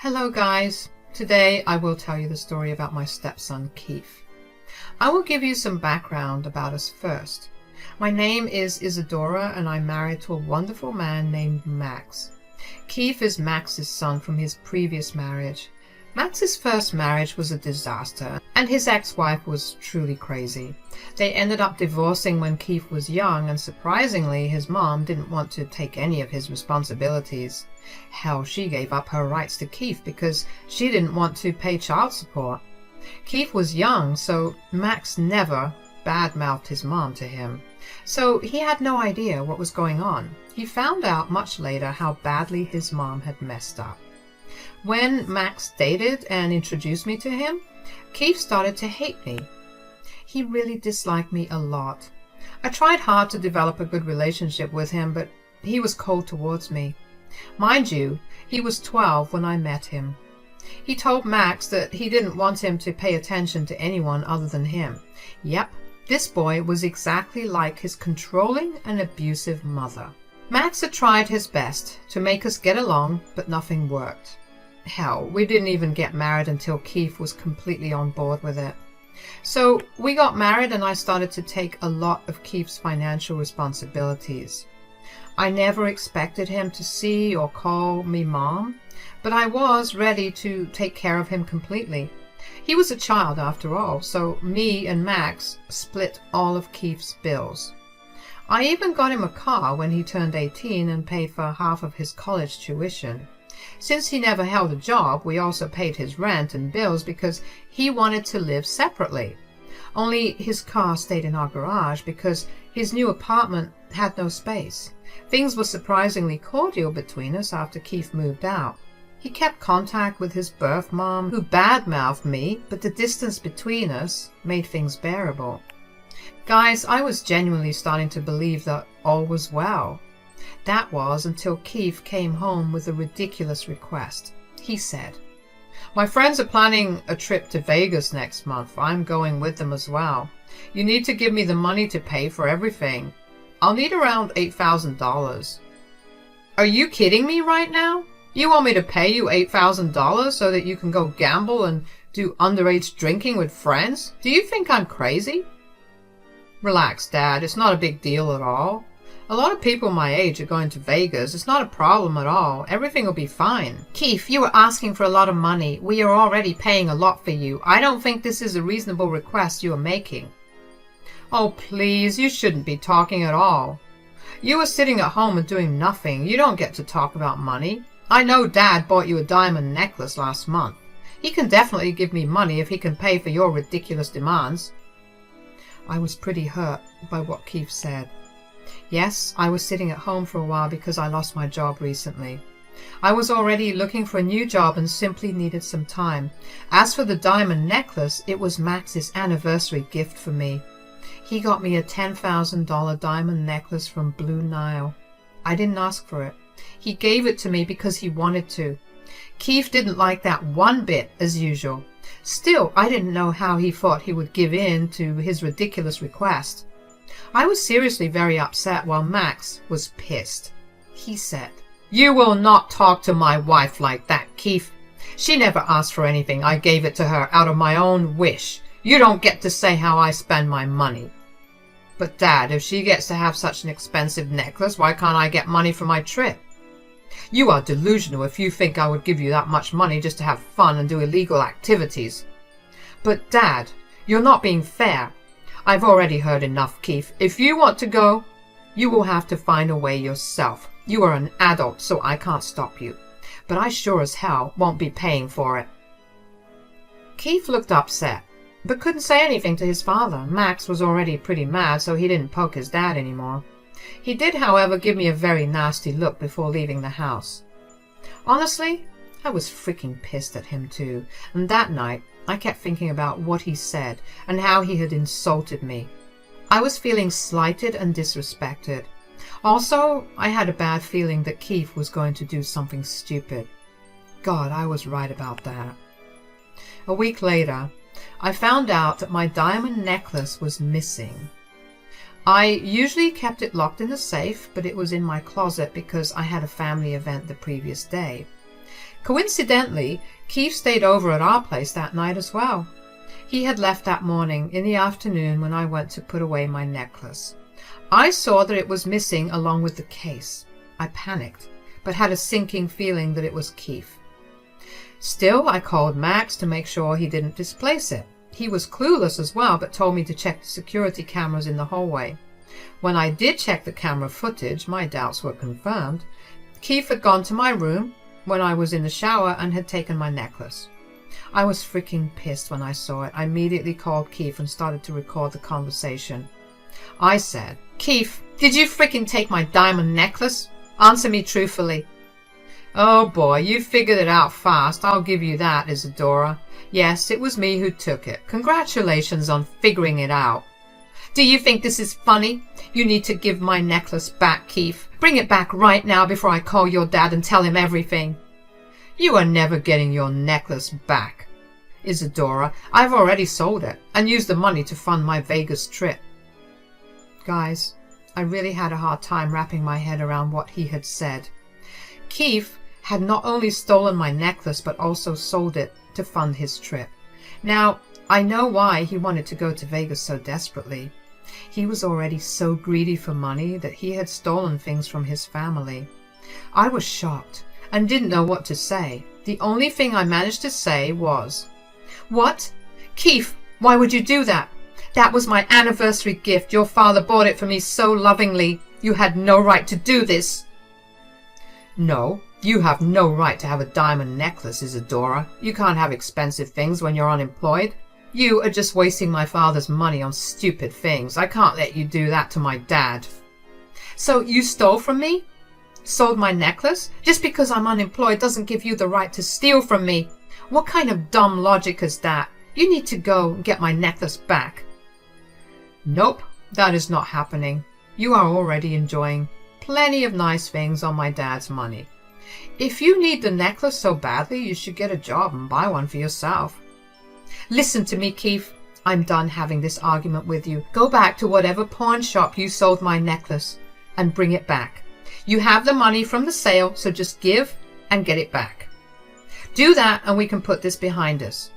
Hello guys, today I will tell you the story about my stepson Keith. I will give you some background about us first. My name is Isadora and I'm married to a wonderful man named Max. Keith is Max's son from his previous marriage. Max's first marriage was a disaster and his ex-wife was truly crazy. They ended up divorcing when Keith was young, and surprisingly his mom didn't want to take any of his responsibilities. Hell, she gave up her rights to Keith because she didn't want to pay child support. Keith was young, so Max never bad-mouthed his mom to him. So he had no idea what was going on. He found out much later how badly his mom had messed up. When Max dated and introduced me to him, Keith started to hate me. He really disliked me a lot. I tried hard to develop a good relationship with him, but he was cold towards me. Mind you, he was 12 when I met him. He told Max that he didn't want him to pay attention to anyone other than him. Yep, this boy was exactly like his controlling and abusive mother. Max had tried his best to make us get along, but nothing worked. Hell, we didn't even get married until Keith was completely on board with it. So we got married and I started to take a lot of Keith's financial responsibilities. I never expected him to see or call me mom, but I was ready to take care of him completely. He was a child after all, so me and Max split all of Keith's bills. I even got him a car when he turned 18 and paid for half of his college tuition. Since he never held a job, we also paid his rent and bills because he wanted to live separately. Only his car stayed in our garage because his new apartment had no space. Things were surprisingly cordial between us after Keith moved out. He kept contact with his birth mom, who bad-mouthed me, but the distance between us made things bearable. Guys, I was genuinely starting to believe that all was well. That was until Keith came home with a ridiculous request. He said, "My friends are planning a trip to Vegas next month. I'm going with them as well. You need to give me the money to pay for everything. I'll need around $8,000. Are you kidding me right now? You want me to pay you $8,000 so that you can go gamble and do underage drinking with friends? Do you think I'm crazy?" "Relax, Dad. It's not a big deal at all. A lot of people my age are going to Vegas. It's not a problem at all. Everything will be fine." "Keith, you are asking for a lot of money. We are already paying a lot for you. I don't think this is a reasonable request you are making." "Oh, please, you shouldn't be talking at all. You are sitting at home and doing nothing. You don't get to talk about money. I know Dad bought you a diamond necklace last month. He can definitely give me money if he can pay for your ridiculous demands." I was pretty hurt by what Keith said. Yes, I was sitting at home for a while because I lost my job recently. I was already looking for a new job and simply needed some time. As for the diamond necklace, it was Max's anniversary gift for me. He got me a $10,000 diamond necklace from Blue Nile. I didn't ask for it. He gave it to me because he wanted to. Keith didn't like that one bit, as usual. Still, I didn't know how he thought he would give in to his ridiculous request. I was seriously very upset while Max was pissed. He said, "You will not talk to my wife like that, Keith. She never asked for anything. I gave it to her out of my own wish. You don't get to say how I spend my money." "But Dad, if she gets to have such an expensive necklace, why can't I get money for my trip?" "You are delusional if you think I would give you that much money just to have fun and do illegal activities." "But Dad, you're not being fair. I've already heard enough, Keith. If you want to go, you will have to find a way yourself. You are an adult, so I can't stop you. But I sure as hell won't be paying for it." Keith looked upset, but couldn't say anything to his father. Max was already pretty mad, so he didn't poke his dad anymore. He did, however, give me a very nasty look before leaving the house. Honestly, I was freaking pissed at him too, and that night I kept thinking about what he said and how he had insulted me. I was feeling slighted and disrespected. Also, I had a bad feeling that Keith was going to do something stupid. God, I was right about that. A week later, I found out that my diamond necklace was missing. I usually kept it locked in the safe, but it was in my closet because I had a family event the previous day. Coincidentally, Keith stayed over at our place that night as well. He had left that morning in the afternoon when I went to put away my necklace. I saw that it was missing along with the case. I panicked, but had a sinking feeling that it was Keith. Still, I called Max to make sure he didn't displace it. He was clueless as well, but told me to check the security cameras in the hallway. When I did check the camera footage, my doubts were confirmed. Keith had gone to my room when I was in the shower and had taken my necklace. I was freaking pissed when I saw it. I immediately called Keith and started to record the conversation. I said, "Keith, did you freaking take my diamond necklace? Answer me truthfully." "Oh boy, you figured it out fast, I'll give you that, Isadora. Yes, it was me who took it. Congratulations on figuring it out." "Do you think this is funny? You need to give my necklace back, Keith. Bring it back right now before I call your dad and tell him everything." "You are never getting your necklace back, Isadora. I've already sold it and used the money to fund my Vegas trip." Guys, I really had a hard time wrapping my head around what he had said. Keith had not only stolen my necklace but also sold it to fund his trip. Now, I know why he wanted to go to Vegas so desperately. He was already so greedy for money that he had stolen things from his family. I was shocked and didn't know what to say. The only thing I managed to say was, "What? Keith, why would you do that? That was my anniversary gift. Your father bought it for me so lovingly. You had no right to do this." "No, you have no right to have a diamond necklace, Isadora. You can't have expensive things when you're unemployed. You are just wasting my father's money on stupid things. I can't let you do that to my dad." "So you stole from me? Sold my necklace? Just because I'm unemployed doesn't give you the right to steal from me. What kind of dumb logic is that? You need to go and get my necklace back." "Nope, that is not happening. You are already enjoying plenty of nice things on my dad's money. If you need the necklace so badly, you should get a job and buy one for yourself." "Listen to me, Keith. I'm done having this argument with you. Go back to whatever pawn shop you sold my necklace and bring it back. You have the money from the sale, so just give and get it back. Do that and we can put this behind us."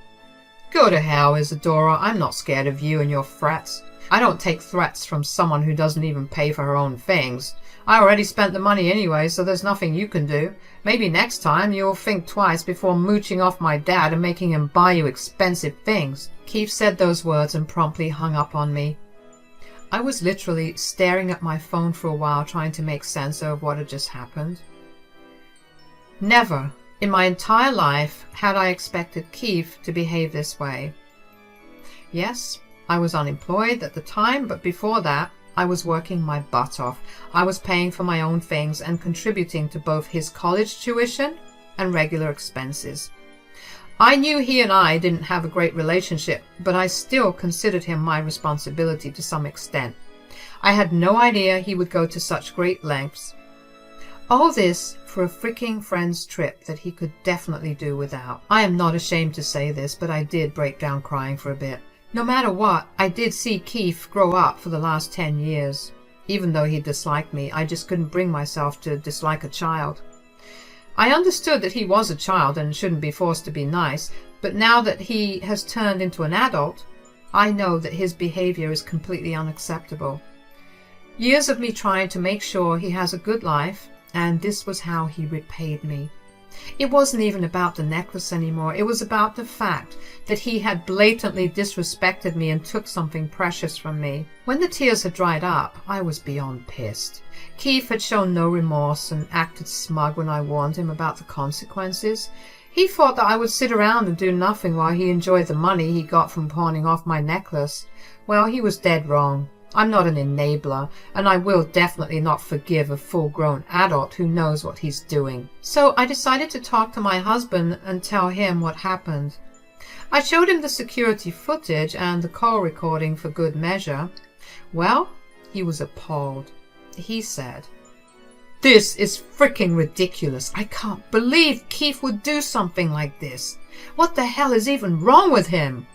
"Go to hell, Isadora. I'm not scared of you and your threats. I don't take threats from someone who doesn't even pay for her own things. I already spent the money anyway, so there's nothing you can do. Maybe next time you'll think twice before mooching off my dad and making him buy you expensive things." Keith said those words and promptly hung up on me. I was literally staring at my phone for a while trying to make sense of what had just happened. Never in my entire life had I expected Keith to behave this way. Yes, I was unemployed at the time, but before that, I was working my butt off. I was paying for my own things and contributing to both his college tuition and regular expenses. I knew he and I didn't have a great relationship, but I still considered him my responsibility to some extent. I had no idea he would go to such great lengths. All this for a freaking friend's trip that he could definitely do without. I am not ashamed to say this, but I did break down crying for a bit. No matter what, I did see Keith grow up for the last 10 years. Even though he disliked me, I just couldn't bring myself to dislike a child. I understood that he was a child and shouldn't be forced to be nice, but now that he has turned into an adult, I know that his behavior is completely unacceptable. Years of me trying to make sure he has a good life, and this was how he repaid me. It wasn't even about the necklace anymore. It was about the fact that he had blatantly disrespected me and took something precious from me. When the tears had dried up, I was beyond pissed. Keith had shown no remorse and acted smug when I warned him about the consequences. He thought that I would sit around and do nothing while he enjoyed the money he got from pawning off my necklace. Well, he was dead wrong. I'm not an enabler, and I will definitely not forgive a full-grown adult who knows what he's doing. So I decided to talk to my husband and tell him what happened. I showed him the security footage and the call recording for good measure. Well, he was appalled. He said, "This is freaking ridiculous. I can't believe Keith would do something like this. What the hell is even wrong with him?"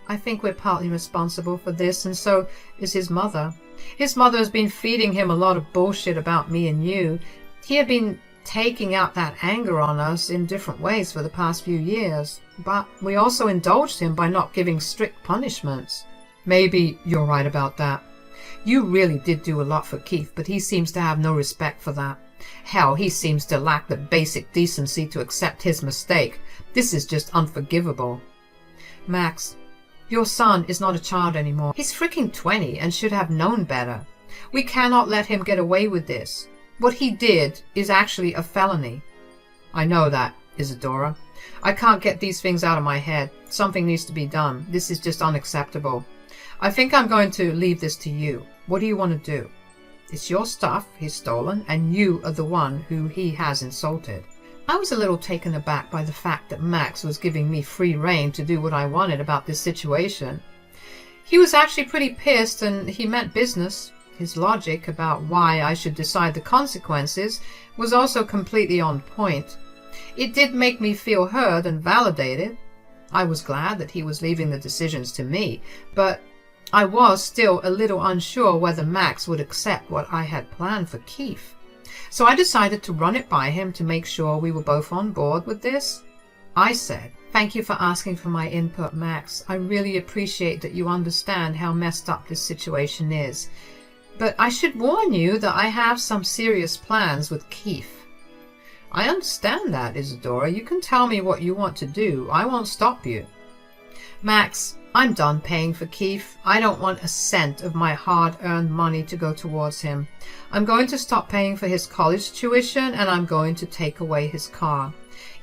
I think we're partly responsible for this, and so is his mother. His mother has been feeding him a lot of bullshit about me and you. He had been taking out that anger on us in different ways for the past few years, but we also indulged him by not giving strict punishments. Maybe you're right about that. You really did do a lot for Keith, but he seems to have no respect for that. Hell, he seems to lack the basic decency to accept his mistake. This is just unforgivable. Max, your son is not a child anymore. He's freaking 20 and should have known better. We cannot let him get away with this. What he did is actually a felony. I know that, Isadora. I can't get these things out of my head. Something needs to be done. This is just unacceptable. I think I'm going to leave this to you. What do you want to do? It's your stuff he's stolen, and you are the one who he has insulted. I was a little taken aback by the fact that Max was giving me free rein to do what I wanted about this situation. He was actually pretty pissed, and he meant business. His logic about why I should decide the consequences was also completely on point. It did make me feel heard and validated. I was glad that he was leaving the decisions to me, but I was still a little unsure whether Max would accept what I had planned for Keith. So I decided to run it by him to make sure we were both on board with this. I said, "Thank you for asking for my input, Max. I really appreciate that you understand how messed up this situation is. But I should warn you that I have some serious plans with Keith." "I understand that, Isadora. You can tell me what you want to do. I won't stop you." "Max, I'm done paying for Keith. I don't want a cent of my hard-earned money to go towards him. I'm going to stop paying for his college tuition, and I'm going to take away his car.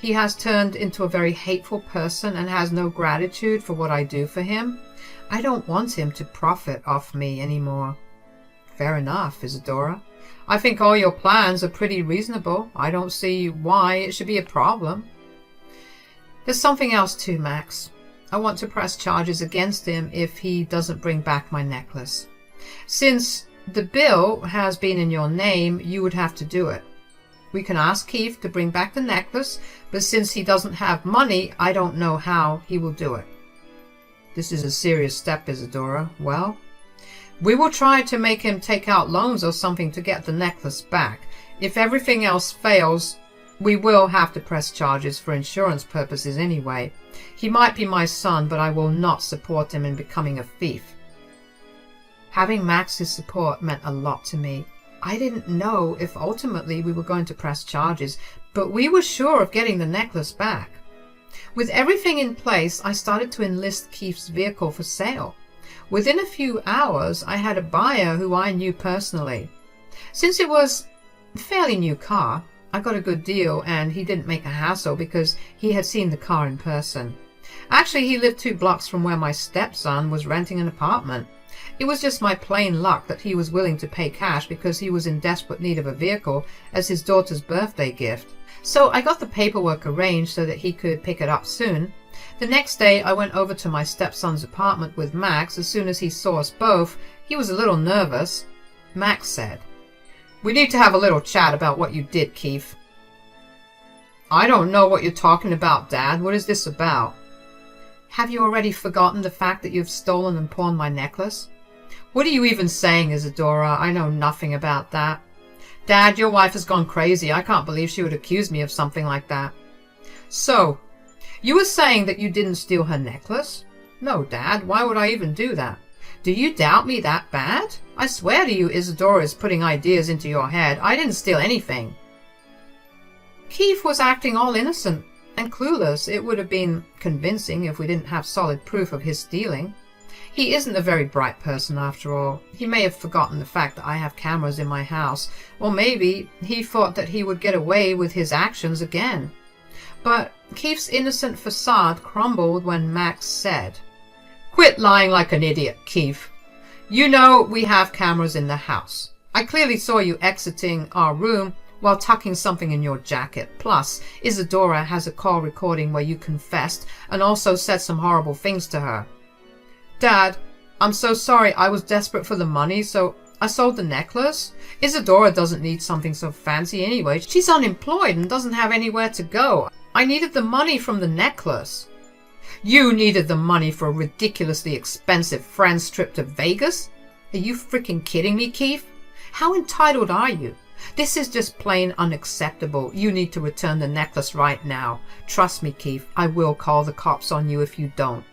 He has turned into a very hateful person and has no gratitude for what I do for him. I don't want him to profit off me anymore." "Fair enough, Isadora. I think all your plans are pretty reasonable. I don't see why it should be a problem." "There's something else too, Max. I want to press charges against him if he doesn't bring back my necklace. Since the bill has been in your name, you would have to do it. We can ask Keith to bring back the necklace, but since he doesn't have money, I don't know how he will do it." "This is a serious step, Isadora. Well, we will try to make him take out loans or something to get the necklace back. If everything else fails, we will have to press charges for insurance purposes anyway. He might be my son, but I will not support him in becoming a thief." Having Max's support meant a lot to me. I didn't know if ultimately we were going to press charges, but we were sure of getting the necklace back. With everything in place, I started to enlist Keith's vehicle for sale. Within a few hours, I had a buyer who I knew personally. Since it was a fairly new car, I got a good deal, and he didn't make a hassle because he had seen the car in person. Actually, he lived 2 blocks from where my stepson was renting an apartment. It was just my plain luck that he was willing to pay cash because he was in desperate need of a vehicle as his daughter's birthday gift. So I got the paperwork arranged so that he could pick it up soon. The next day, I went over to my stepson's apartment with Max. As soon as he saw us both, he was a little nervous. Max said, "We need to have a little chat about what you did, Keith." "I don't know what you're talking about, Dad. What is this about?" "Have you already forgotten the fact that you've stolen and pawned my necklace?" "What are you even saying, Isadora? I know nothing about that." "Dad, your wife has gone crazy. I can't believe she would accuse me of something like that." "So, you were saying that you didn't steal her necklace?" "No, Dad. Why would I even do that?" "Do you doubt me that bad? I swear to you, Isadora is putting ideas into your head. I didn't steal anything." Keith was acting all innocent and clueless. It would have been convincing if we didn't have solid proof of his stealing. He isn't a very bright person after all. He may have forgotten the fact that I have cameras in my house, or maybe he thought that he would get away with his actions again. But Keith's innocent facade crumbled when Max said, "Quit lying like an idiot, Keith. You know we have cameras in the house. I clearly saw you exiting our room while tucking something in your jacket. Plus, Isadora has a call recording where you confessed and also said some horrible things to her." "Dad, I'm so sorry. I was desperate for the money, so I sold the necklace. Isadora doesn't need something so fancy anyway. She's unemployed and doesn't have anywhere to go. I needed the money from the necklace." "You needed the money for a ridiculously expensive friend's trip to Vegas? Are you freaking kidding me, Keith? How entitled are you? This is just plain unacceptable. You need to return the necklace right now. Trust me, Keith, I will call the cops on you if you don't.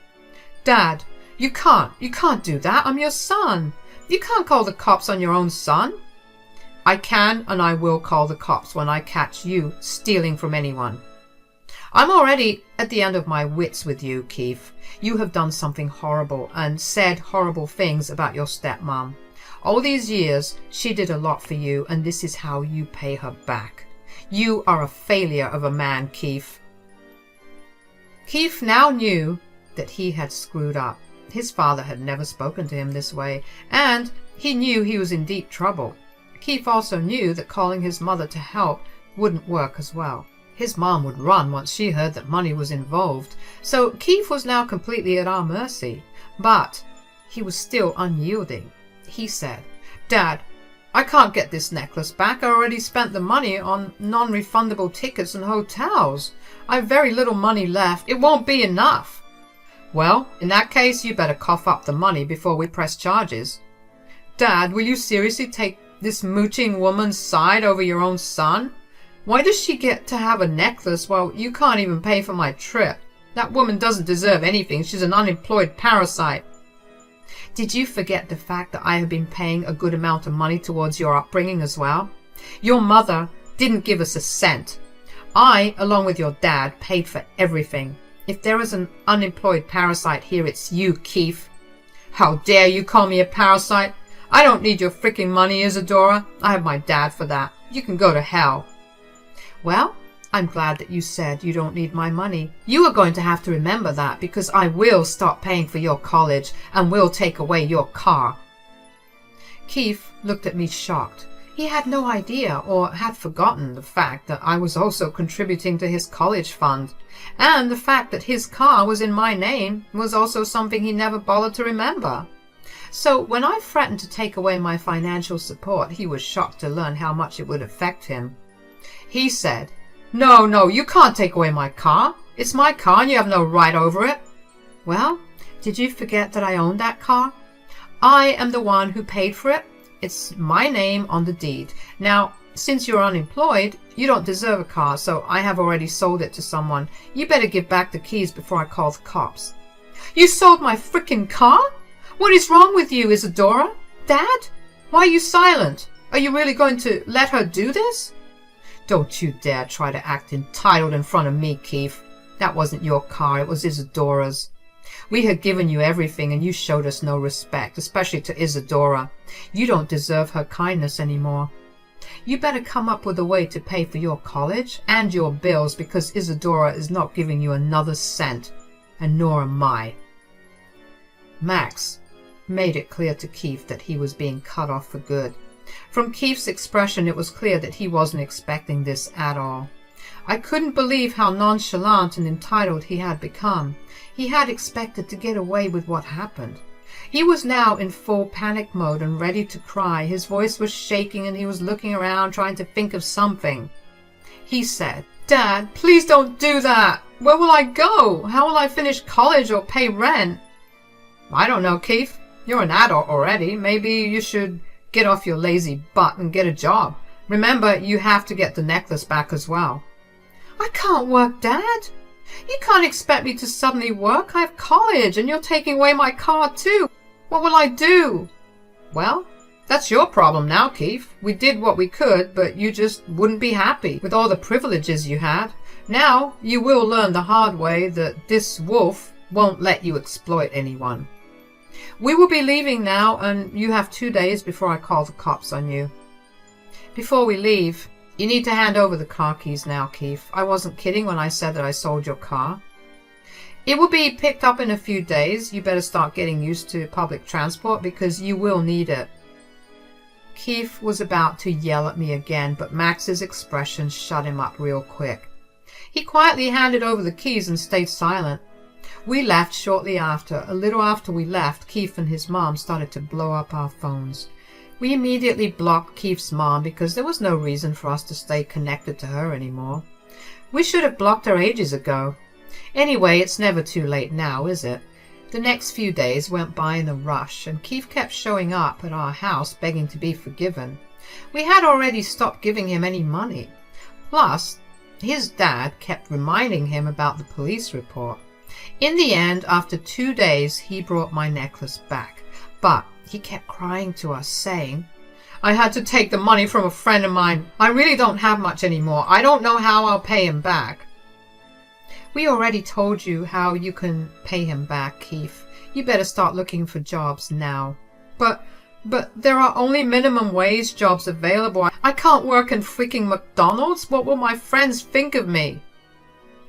Dad, you can't do that. I'm your son. You can't call the cops on your own son. I can and I will call the cops when I catch you stealing from anyone. I'm already at the end of my wits with you, Keith. You have done something horrible and said horrible things about your stepmom. All these years, she did a lot for you, and this is how you pay her back. You are a failure of a man, Keith. Keith now knew that he had screwed up. His father had never spoken to him this way, and he knew he was in deep trouble. Keith also knew that calling his mother to help wouldn't work as well. His mom would run once she heard that money was involved, so Keith was now completely at our mercy. But he was still unyielding. He said, Dad, I can't get this necklace back. I already spent the money on non-refundable tickets and hotels. I have very little money left. It won't be enough. Well, in that case, you better cough up the money before we press charges. Dad, will you seriously take this mooching woman's side over your own son? Why does she get to have a necklace while you can't even pay for my trip? That woman doesn't deserve anything. She's an unemployed parasite. Did you forget the fact that I have been paying a good amount of money towards your upbringing as well? Your mother didn't give us a cent. I, along with your dad, paid for everything. If there is an unemployed parasite here, it's you, Keith. How dare you call me a parasite? I don't need your freaking money, Isadora. I have my dad for that. You can go to hell. Well, I'm glad that you said you don't need my money. You are going to have to remember that, because I will stop paying for your college and will take away your car. Keith looked at me shocked. He had no idea or had forgotten the fact that I was also contributing to his college fund, and the fact that his car was in my name was also something he never bothered to remember. So when I threatened to take away my financial support, he was shocked to learn how much it would affect him. He said, No, you can't take away my car. It's my car and you have no right over it. Well, did you forget that I own that car? I am the one who paid for it. It's my name on the deed. Now, since you're unemployed, you don't deserve a car, so I have already sold it to someone. You better give back the keys before I call the cops. You sold my frickin' car? What is wrong with you, Isadora? Dad? Why are you silent? Are you really going to let her do this? Don't you dare try to act entitled in front of me, Keith. That wasn't your car, it was Isadora's. We had given you everything and you showed us no respect, especially to Isadora. You don't deserve her kindness anymore. You better come up with a way to pay for your college and your bills, because Isadora is not giving you another cent, and nor am I. Max made it clear to Keith that he was being cut off for good. From Keith's expression, it was clear that he wasn't expecting this at all. I couldn't believe how nonchalant and entitled he had become. He had expected to get away with what happened. He was now in full panic mode and ready to cry. His voice was shaking and he was looking around trying to think of something. He said, Dad, please don't do that. Where will I go? How will I finish college or pay rent? I don't know, Keith. You're an adult already. Maybe you should get off your lazy butt and get a job. Remember, you have to get the necklace back as well. I can't work, Dad. You can't expect me to suddenly work. I have college and you're taking away my car too. What will I do? Well, that's your problem now, Keith. We did what we could, but you just wouldn't be happy with all the privileges you had. Now you will learn the hard way that this wolf won't let you exploit anyone. We will be leaving now, and you have 2 days before I call the cops on you. Before we leave, you need to hand over the car keys now, Keith. I wasn't kidding when I said that I sold your car. It will be picked up in a few days. You better start getting used to public transport because you will need it. Keith was about to yell at me again, but Max's expression shut him up real quick. He quietly handed over the keys and stayed silent. We left shortly after. A little after we left, Keith and his mom started to blow up our phones. We immediately blocked Keith's mom because there was no reason for us to stay connected to her anymore. We should have blocked her ages ago. Anyway, it's never too late now, is it? The next few days went by in a rush, and Keith kept showing up at our house begging to be forgiven. We had already stopped giving him any money. Plus, his dad kept reminding him about the police report. In the end, after 2 days, he brought my necklace back. But he kept crying to us, saying, "I had to take the money from a friend of mine. I really don't have much anymore. I don't know how I'll pay him back." We already told you how you can pay him back, Keith. You better start looking for jobs now. But there are only minimum wage jobs available. I can't work in freaking McDonald's. What will my friends think of me?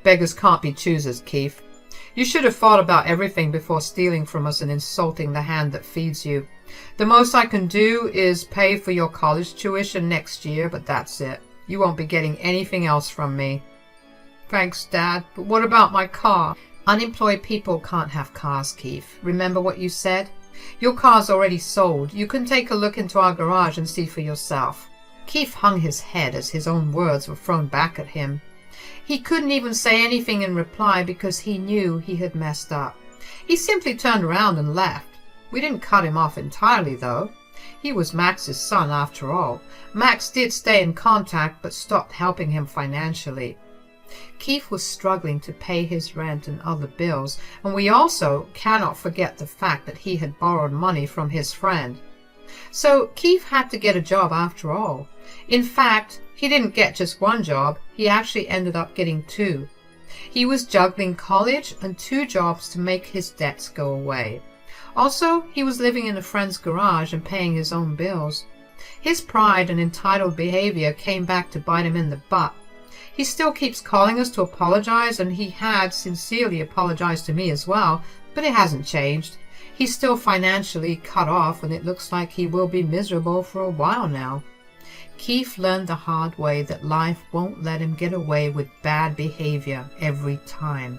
Beggars can't be choosers, Keith. You should have thought about everything before stealing from us and insulting the hand that feeds you. The most I can do is pay for your college tuition next year, but that's it. You won't be getting anything else from me. Thanks, Dad, but what about my car? Unemployed people can't have cars, Keith. Remember what you said? Your car's already sold. You can take a look into our garage and see for yourself. Keith hung his head as his own words were thrown back at him. He couldn't even say anything in reply because he knew he had messed up. He simply turned around and left. We didn't cut him off entirely, though. He was Max's son, after all. Max did stay in contact, but stopped helping him financially. Keith was struggling to pay his rent and other bills, and we also cannot forget the fact that he had borrowed money from his friend. So Keith had to get a job after all. In fact, he didn't get just one job, he actually ended up getting 2. He was juggling college and 2 jobs to make his debts go away. Also, he was living in a friend's garage and paying his own bills. His pride and entitled behavior came back to bite him in the butt. He still keeps calling us to apologize, and he had sincerely apologized to me as well, but it hasn't changed. He's still financially cut off, and it looks like he will be miserable for a while now. Keith learned the hard way that life won't let him get away with bad behavior every time.